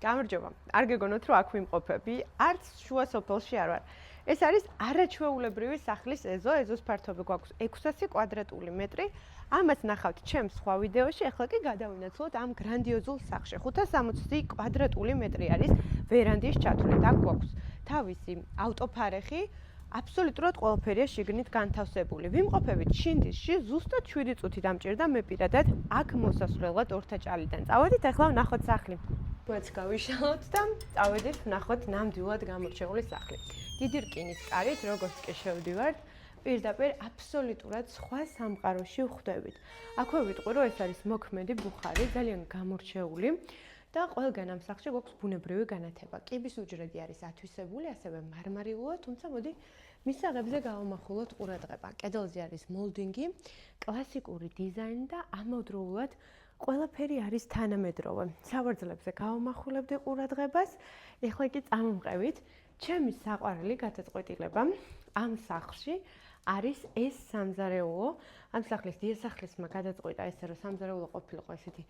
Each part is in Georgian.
გამარჯობა. არ გეგონოთ, რომ აქ ვიმყოფები, არც შუა სოფელში არ ვარ. ეს არის არაჩვეულებრივი სახლის ეზო, ეზოს ფართობი გვაქვს 600 კვადრატული მეტრი. ამას ნახავთ ჩემს სხვა ვიდეოში, ახლა კი გადავინაცვლოთ ამ გრანდიოზულ სახლში. 560 კვადრატული მეტრი არის ვერანდის ჩათვლით. აქ გვაქვს თავისი ავტოფარეხი, აბსოლუტურად ყველაფერია შიგნით განთავსებული. ვიმყოფებით შინდისში, ზუსტად 7 წუთი დამჭირდა მე პირადად აქ მოსასვლელად ორთაჭალიდან. წავედით, ახლა ვნახოთ სახლი. გვაც გავიშალოთ და წავედით ვნახოთ ნამდვილად გამორჩეული სახლი. დიდი რკინის კარით, როგორც კი შევდივართ, პირდაპირ აბსოლუტურად სხვა სამყაროში ვხვდებით. აქვე ვიტყვი, რომ ეს არის მოქმედი ბუხარი, ძალიან გამორჩეული და ყველგან ამ სახლში გვაქვს ბუნებრივი განათება. კიბის უჯრედი არის ათვისებული, ასევე მარმარილოა, თუმცა მოდი მისაღებზე გავამახვილოთ ყურადღება. კედელზე არის მოლდინგი, კლასიკური დიზაინი და ამავდროულად ყველაფერი არის თანამედროვე. სავარძლებზე გავამახვილებდი ყურადღებას. ეხლა კი წამომყევით. ჩემი საყვარელი გადაწყვეტილება ამ სახლში არის ეს სამზარეულო. ამ სახლის დიასახლისმა გადაწყვიტა ესე, რომ სამზარეულო ყოფილიყო ესეთი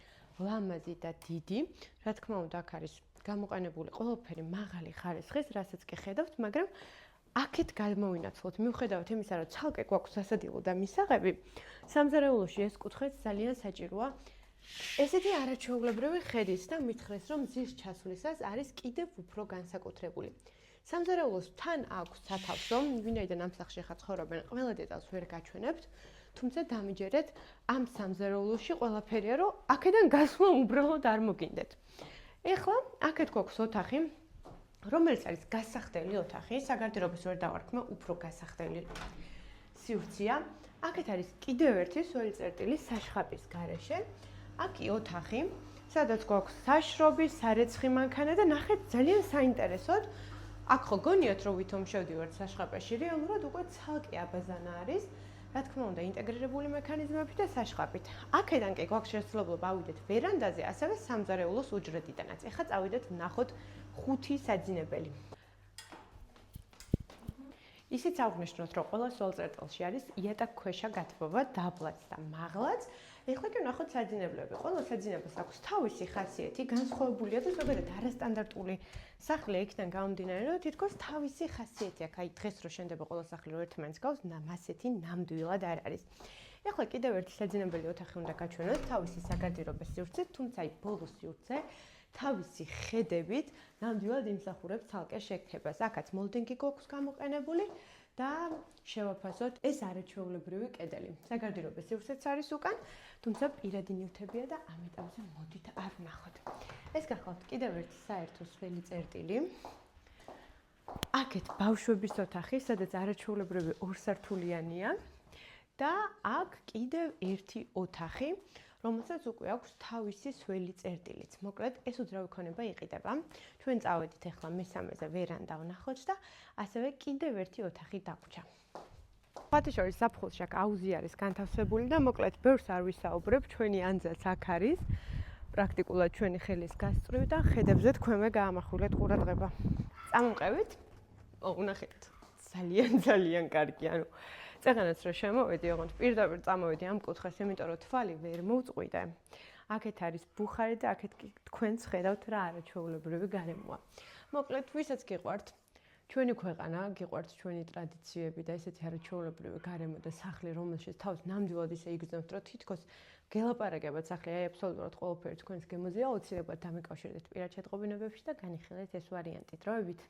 ლამაზი და დიდი. რა თქმა უნდა, აქ არის გამოყენებული ყველაფერი მაღალი ხარისხის, რასაც კი ხედავთ, მაგრამ აქეთ გადმოვინაცვლოთ. მიუხედავად იმისა, რომ ცალკე გვაქვს სასადილო და მისაღები, სამზარეულოში ეს კუთხეც ძალიან საჭიროა. ესეთი არაჩვეულებრივი ხედის და მითხრეს, რომ მზის ჩასვლისას არის კიდევ უფრო განსაკუთრებული. სამზარეულოს თან აქვს სათავსო, ვინაიდან ამ სახლში ხარ ცხოვრობენ, ყველა დეტალს ვერ გაჩვენებთ, თუმცა დამიჯერეთ, ამ სამზარეულოში ყველაფერია, რომ აქედან გასვლა უბრალოდ არ მოგინდეთ. ეხლა აქეთ გვაქვს ოთახი, რომელიც არის გასახდელი ოთახი, საგარდერობის ვერ დავარქმე, უფრო გასახდელი სივრცეა. აქეთ არის კიდევ ერთი სველი წერტილი საშხაპის გარეშე. აქ კი ოთახი, სადაც გვაქვს საშრობი, სარეცხი მანქანა და ნახეთ ძალიან საინტერესოდ. აქ ხო გონიათ, რომ ვითომ შევდივართ საშხაპეში, რეალურად უკვე ცალკე აბაზანა არის. რა თქმა უნდა, ინტეგრირებული მექანიზმებით და საშხაპით. აქედან კი გვაქვს შესაძლებლობა ავიდეთ ვერანდაზე, ასევე სამზარეულოს უჯრედიდანაც. ეხლა წავიდეთ ვნახოთ 5 საძინებელი. ისიც აღვნიშნოთ, რომ ყველა სველ წერტილში არის იატაკქვეშა გათბობა, დაბლაც და მაღლაც. ეხლა კი ვნახოთ საძინებლები. ყველა საძინებას აქვს თავისი ხასიათი, განსხვავებულია და ზოგადად არასტანდარტული სახლი იქიდან გამომდინარე, რომ თითქოს თავისი ხასიათი აქვს. აი დღეს რო შენდება ყველა სახლი რო ერთმანეთს გავს, მასეთი ნამდვილად არ არის. ეხლა კიდევ ერთი საძინებელი ოთახი უნდა გაჩვენოთ თავისი საგარდერობის სივრცით, თუმცა აი ბოლო სივრცე თავისი ხედებით ნამდვილად იმსახურებს ცალკე შეკეთებას. აქაც მოლდინგი გვაქვს გამოყენებული და შევაფასოთ ეს არაჩვეულებრივი კედელი. საგარდერობის სივრცეც არის უკან, თუმცა პირადი ნივთებია და ამ ეტაპზე მოდით არ ვნახოთ. ეს გახლავთ კიდევ ერთი საერთო სველი წერტილი. აქეთ ბავშვების ოთახი, სადაც არაჩვეულებრივი ორსართულიანია და აქ კიდევ ერთი ოთახი, რომელსაც უკვე აქვს თავისი სველი წერტილიც. მოკლედ, ეს უძრავი ქონება იყიდება. ჩვენ წავედით ახლა მესამეზე ვერანდა ვნახოთ და ასევე კიდევ ერთი ოთახი დაგვრჩა. ფათიშორის ზაფხულში აქ აუზი არის განთავსებული და მოკლედ ბევრს არ ვისაუბრებ, ჩვენი ანძაც აქ არის. პრაქტიკულად ჩვენი ხელის გასწვრივ და ხედებზე თქვენმე გაამახვილეთ ყურადღება. წამომყევით. ვნახეთ. ძალიან კარგი, ანუ წეგანაც რომ შემოვედი, ოღონდ პირდაპირ წამოვედი ამ კუთხეს, იმიტომ რომ თვალი ვერ მოვწყვიდე. აქეთ არის ბუხარი და აქეთ კი თქვენც ხედავთ რა არაჩვეულებრივი გარემოა. მოკლედ, ვისაც გიყვართ ჩვენი ქვეყანა, გიყვართ ჩვენი ტრადიციები და ესეთი არაჩვეულებრივი გარემო და სახლი, რომელშიც თავს ნამდვილად ისე იგრძნობთ, რომ თითქოს გელაპარაკებათ სახლი, აი აბსოლუტურად ყველაფერი თქვენს გემოზეა, აუცილებლად დამეკავშირდეთ პირად შეტყობინებებში და განიხილეთ ეს ვარიანტი. დროებით.